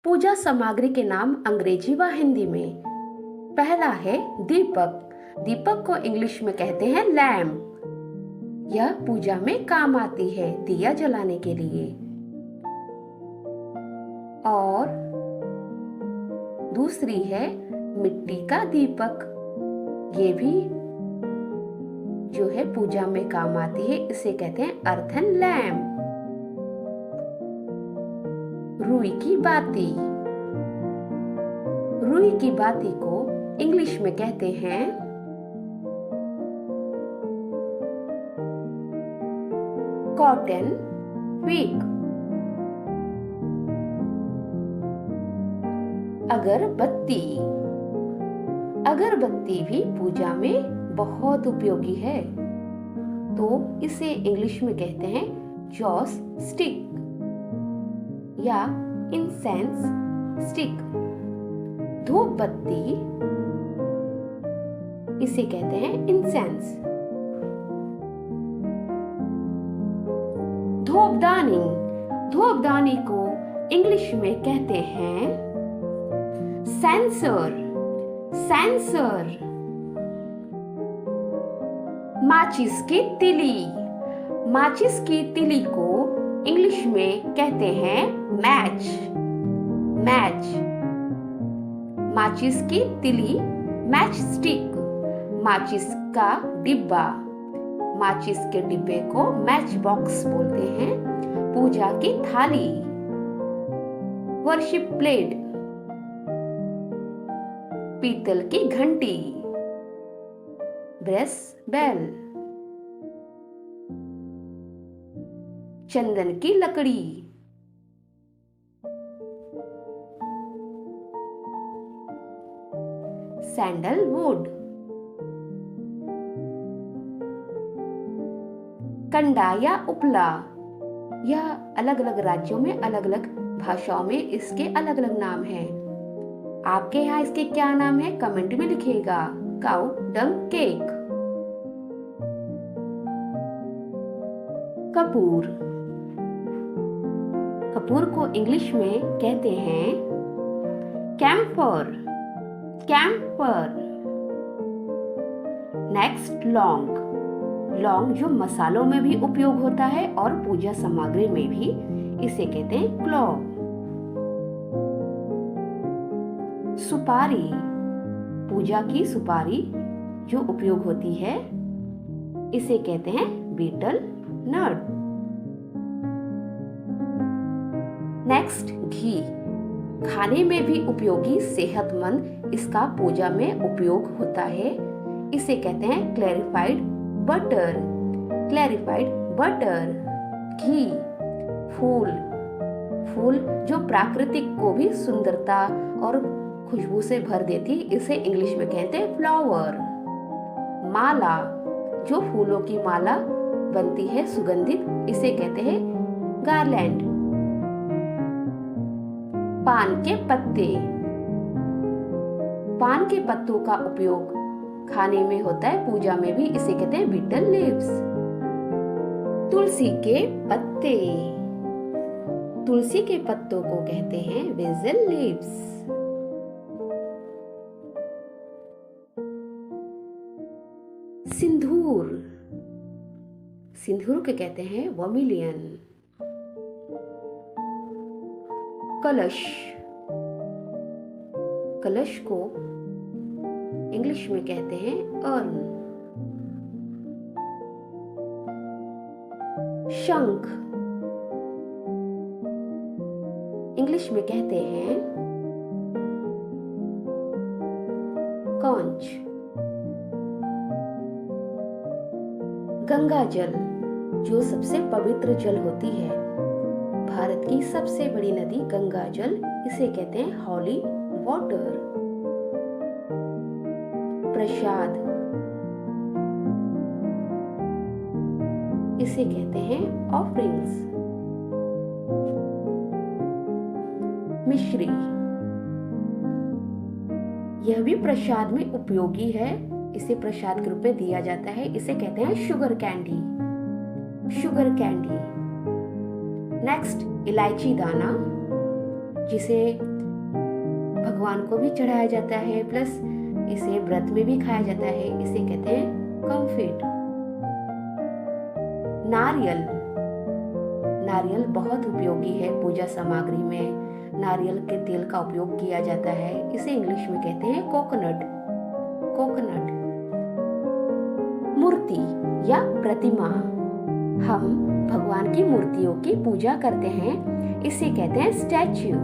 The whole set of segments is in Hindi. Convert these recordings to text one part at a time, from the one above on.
पूजा सामग्री के नाम अंग्रेजी व हिंदी में। पहला है दीपक। दीपक को इंग्लिश में कहते हैं लैम्प। यह पूजा में काम आती है दिया जलाने के लिए। और दूसरी है मिट्टी का दीपक। ये भी जो है पूजा में काम आती है, इसे कहते हैं अर्थन लैम्प। रुई की बाती। रुई की बाती को इंग्लिश में कहते हैं कॉटन विक। अगरबत्ती। अगरबत्ती भी पूजा में बहुत उपयोगी है, तो इसे इंग्लिश में कहते हैं जॉस स्टिक या इंसेंस स्टिक। धूप बत्ती, इसे कहते हैं इंसेंस। धूपदानी। धूपदानी को इंग्लिश में कहते हैं सेंसर। सेंसर। माचिस की तिली। माचिस की तिली को इंग्लिश में कहते हैं मैच। मैच। माचिस की तिली मैच स्टिक। माचिस का डिब्बा। माचिस के डिब्बे को मैच बॉक्स बोलते हैं। पूजा की थाली। Worship plate. पीतल की घंटी। Brace bell. चंदन की लकड़ी। सैंडलवुड। कंडा या उपला। यह अलग अलग राज्यों में अलग अलग भाषाओं में इसके अलग अलग नाम हैं। आपके यहाँ इसके क्या नाम है कमेंट में लिखिएगा। Cow dung cake. Kapoor. Kapoor को इंग्लिश में कहते हैं कैम्फर। कैम्फर। नेक्स्ट लौंग। लौंग जो मसालों में भी उपयोग होता है और पूजा सामग्री में भी, इसे कहते हैं क्लॉव। सुपारी। पूजा की सुपारी जो उपयोग होती है, इसे कहते हैं बीटल नट। नेक्स्ट घी। खाने में भी उपयोगी, सेहतमंद इसका पूजा में उपयोग होता है। इसे कहते हैं क्लैरिफाइड बटर। Clarified butter. घी। फूल। फूल जो प्राकृतिक को भी सुंदरता और खुशबू से भर देती, इसे इंग्लिश में कहते हैं फ्लावर। माला। जो फूलों की माला बनती है सुगंधित, इसे कहते हैं गार्लैंड। पान के पत्ते। पान के पत्तों का उपयोग खाने में होता है, पूजा में भी, इसे कहते हैं बीटल लीव्स। तुलसी के पत्ते। तुलसी के पत्तों को कहते हैं बेसिल लीव्स। सिंदूर। सिंदूर को कहते हैं वर्मिलियन। कलश। कलश को इंग्लिश में कहते हैं अर्न। शंख। इंग्लिश में कहते हैं कॉन्च। गंगा जल जो सबसे पवित्र जल होती है, भारत की सबसे बड़ी नदी गंगा जल, इसे कहते हैं हॉली वाटर। प्रसाद। इसे कहते हैं ऑफरिंग्स। मिश्री। यह भी प्रसाद में उपयोगी है, इसे प्रसाद के रूप में दिया जाता है। इसे कहते हैं sugar candy. Sugar candy. Next इलायची दाना, जिसे भगवान को भी चढ़ाया जाता है, प्लस इसे व्रत में भी खाया जाता है। इसे कहते हैं कम्फिट। नारियल, नारियल बहुत उपयोगी है पूजा सामग्री में। नारियल के तेल का उपयोग किया जाता है। इसे इंग्लिश में कहते हैं कोकोनट। कोकोनट। मूर्ति या प्रतिमा, हम भगवान की मूर्तियों की पूजा करते हैं, इसे कहते हैं स्टैच्यू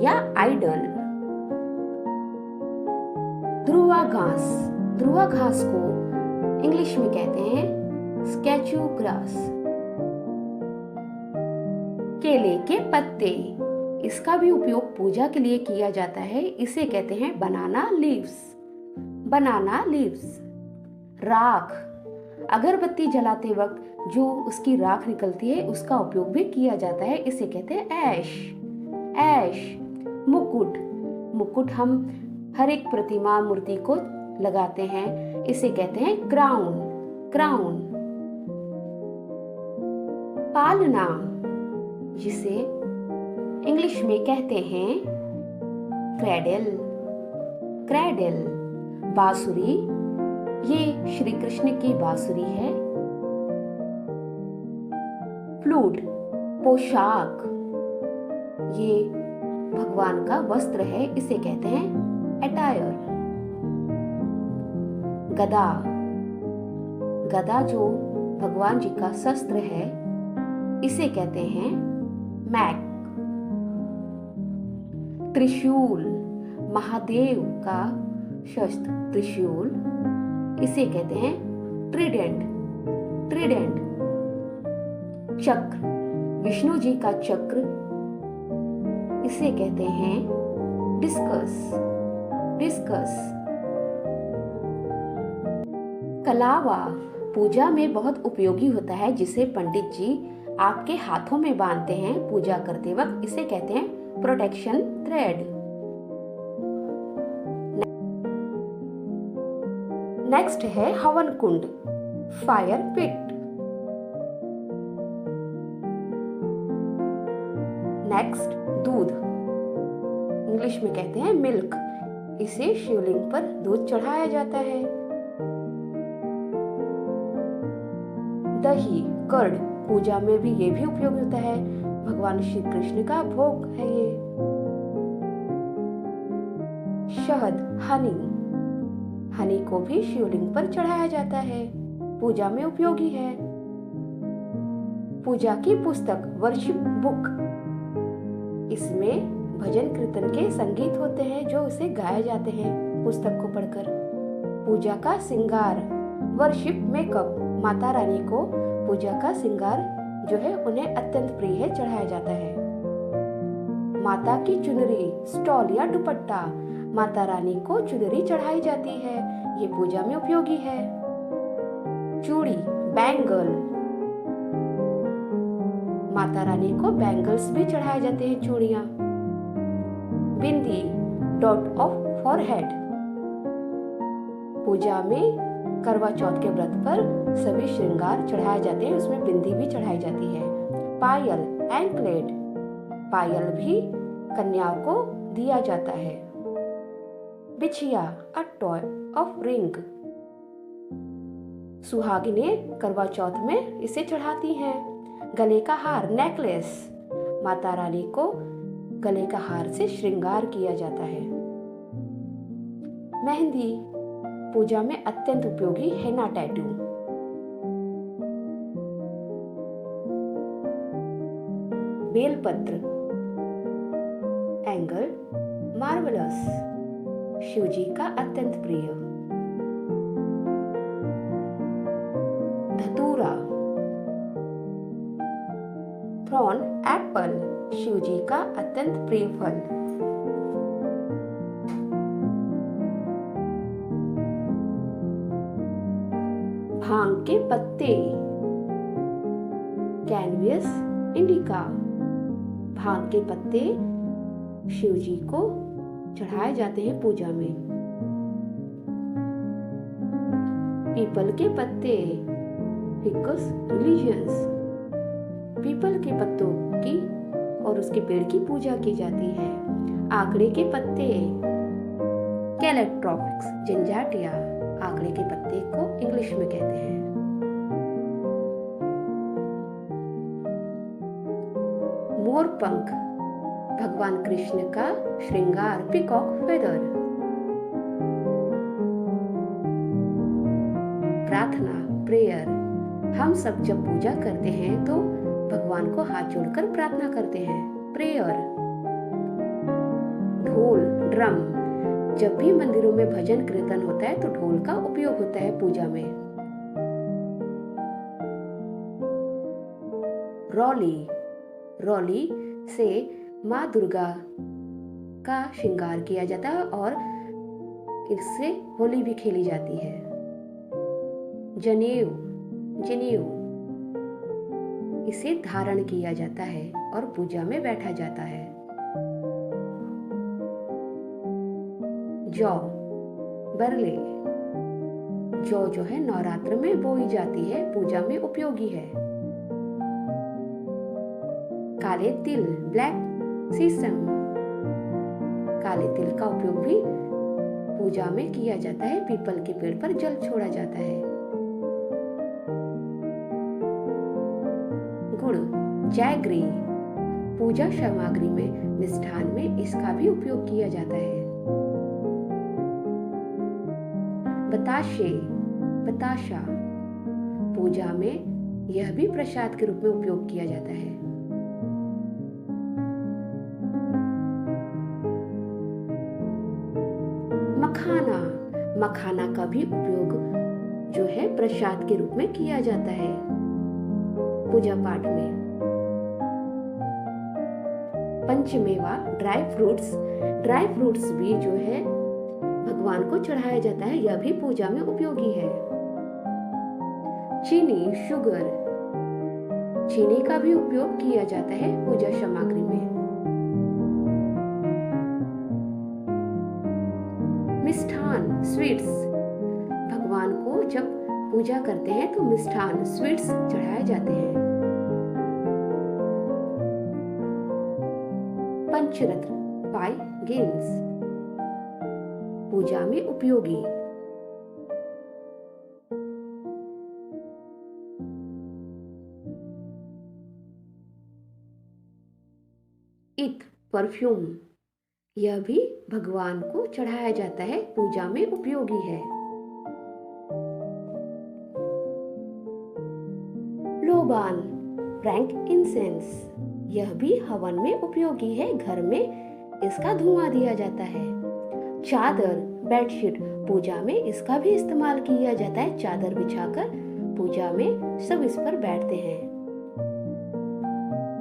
या आइडल। ध्रुवा घास, ध्रुवा घास को इंग्लिश में कहते हैं स्कैचू ग्रास। केले के पत्ते, इसका भी उपयोग पूजा के लिए किया जाता है, इसे कहते हैं बनाना लीव्स। बनाना लीव्स। राख, अगरबत्ती जलाते वक्त जो उसकी राख निकलती है उसका उपयोग भी किया जाता है, इसे कहते हैं ऐश। ऐश। मुकुट, मुकुट हम हर एक प्रतिमा मूर्ति को लगाते हैं, इसे कहते हैं क्राउन। क्राउन। पालना, जिसे इंग्लिश में कहते हैं क्रेडल। क्रेडल। बांसुरी, ये श्री कृष्ण की बांसुरी है। फ्लूट, पोशाक, ये भगवान का वस्त्र है, इसे कहते हैं अटायर। गदा, गदा जो भगवान जी का शस्त्र है, इसे कहते हैं मैक। त्रिशूल, महादेव का शस्त्र त्रिशूल, इसे कहते हैं ट्रिडेंट। ट्रिडेंट। चक्र, विष्णु जी का चक्र, इसे कहते हैं डिस्कस। डिस्कस। कलावा, पूजा में बहुत उपयोगी होता है, जिसे पंडित जी आपके हाथों में बांधते हैं पूजा करते वक्त, इसे कहते हैं प्रोटेक्शन थ्रेड। नेक्स्ट है हवन कुंड, फायर पिट। नेक्स्ट दूध, इंग्लिश में कहते हैं मिल्क, इसे शिवलिंग पर दूध चढ़ाया जाता है। दही, कर्ड, पूजा में भी ये भी उपयोग होता है, भगवान श्री कृष्ण का भोग है ये। शहद, हनी, हनी को भी शिवलिंग पर चढ़ाया जाता है, पूजा में उपयोगी है। पूजा की पुस्तक, वर्शिप बुक, इसमें भजन कीर्तन के संगीत होते हैं जो उसे गाए जाते हैं पुस्तक को पढ़कर। पूजा का श्रृंगार, वर्शिप मेकअप, माता रानी को पूजा का श्रृंगार जो है उन्हें अत्यंत प्रिय है, चढ़ाया जाता है। माता की चुनरी, स्टॉल या दुपट्टा, माता रानी को चुनरी चढ़ाई जाती है, ये पूजा में उपयोगी है। चूड़ी, बैंगल, माता रानी को बैंगल्स भी चढ़ाए जाते हैं, चूड़ियां। बिंदी, डॉट ऑफ फॉरहेड, पूजा में करवा चौथ के व्रत पर सभी श्रृंगार चढ़ाए जाते हैं, उसमें बिंदी भी चढ़ाई जाती है। पायल, एंकलेट, पायल भी कन्याओं को दिया जाता है। बिछिया, अ टॉय ऑफ रिंग, सुहागिनें करवा चौथ में इसे चढ़ाती हैं। गले का हार, नेकलेस, माता रानी को गले का हार से श्रृंगार किया जाता है। मेहंदी, पूजा में अत्यंत उपयोगी हेना टैटू। बेलपत्र, एंगल, मार्वलस, शिव जी का अत्यंत प्रिय। धतूरा, थ्रॉन एप्पल, शिव जी का अत्यंत प्रिय फल। भांग के पत्ते, कैनबियस इंडिका, भांग के पत्ते शिव जी को चढ़ाए जाते हैं पूजा में। पीपल के पत्ते, फिकस रिलीजियंस, पीपल के पत्तों की और उसके पेड़ की पूजा की जाती है। आंकड़े के पत्ते। कैलेक्ट्रॉपिक्स, झंझाटिया आंकड़े के पत्ते को इंग्लिश में कहते हैं। मोर पंख, भगवान कृष्ण का श्रृंगार, पीकॉक फेदर। प्रार्थना, प्रेयर, हम सब जब पूजा करते हैं तो भगवान को हाथ जोड़कर प्रार्थना करते हैं, प्रेयर। ढोल, ड्रम, जब भी मंदिरों में भजन कीर्तन होता है तो ढोल का उपयोग होता है पूजा में। रौली, रौली से माँ दुर्गा का श्रृंगार किया जाता है और इससे होली भी खेली जाती है। जनेऊ, जनेऊ, इसे धारण किया जाता है और पूजा में बैठा जाता है। जौ, बरले, जौ जो है नवरात्र में बोई जाती है, पूजा में उपयोगी है। काले तिल, ब्लैक सीसम, काले तिल का उपयोग भी पूजा में किया जाता है, पीपल के पेड़ पर जल छोड़ा जाता है। गुड़, जैगरी, पूजा सामग्री में मिष्ठान में इसका भी उपयोग किया जाता है। बताशे, बताशा, पूजा में यह भी प्रसाद के रूप में उपयोग किया जाता है। मखाना, मखाना का भी उपयोग जो है प्रसाद के रूप में किया जाता है पूजा पाठ में। पंचमेवा, ड्राई फ्रूट्स, ड्राई फ्रूट्स भी जो है भगवान को चढ़ाया जाता है, यह भी पूजा में उपयोगी है। चीनी, शुगर, चीनी का भी उपयोग किया जाता है पूजा सामग्री में। मिष्ठान, स्वीट्स, भगवान को जब पूजा करते हैं तो मिष्ठान, स्वीट्स चढ़ाए जाते हैं। पंचरत्न, 5 गेम्स, पूजा में उपयोगी। इत्र, परफ्यूम, यह भी भगवान को चढ़ाया जाता है, पूजा में उपयोगी है। लोबान, फ्रैंक इंसेंस, यह भी हवन में उपयोगी है, घर में इसका धुआं दिया जाता है। चादर, बेडशीट, पूजा में इसका भी इस्तेमाल किया जाता है, चादर बिछाकर पूजा में सब इस पर बैठते हैं।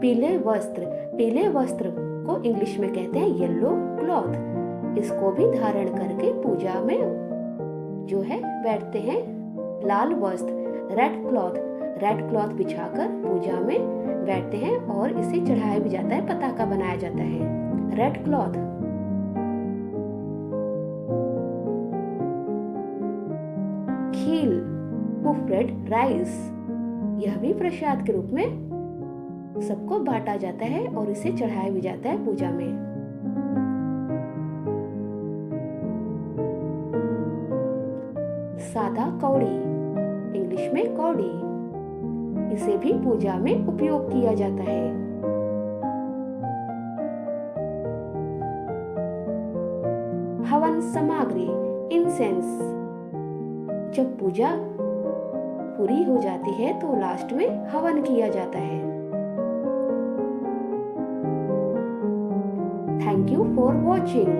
पीले वस्त्र, पीले वस्त्र को इंग्लिश में कहते हैं येलो क्लॉथ, इसको भी धारण करके पूजा में जो है बैठते हैं। लाल वस्त्र, रेड क्लॉथ बिछाकर पूजा में बैठते हैं और इसे चढ़ाया भी जाता है, पताका बनाया जाता है, रेड क्लॉथ। खील, पुफ्रेड राइस, यह भी प्रसाद के रूप में सबको बांटा जाता है और इसे चढ़ाया भी जाता है पूजा में। सादा कौड़ी, इंग्लिश में कौड़ी, इसे भी पूजा में उपयोग किया जाता है। हवन सामग्री, इंसेंस, जब पूजा पूरी हो जाती है तो लास्ट में हवन किया जाता है। Thank you for watching.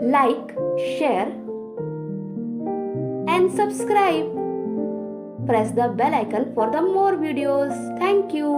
Like, share and subscribe. Press the bell icon for the more videos. Thank you.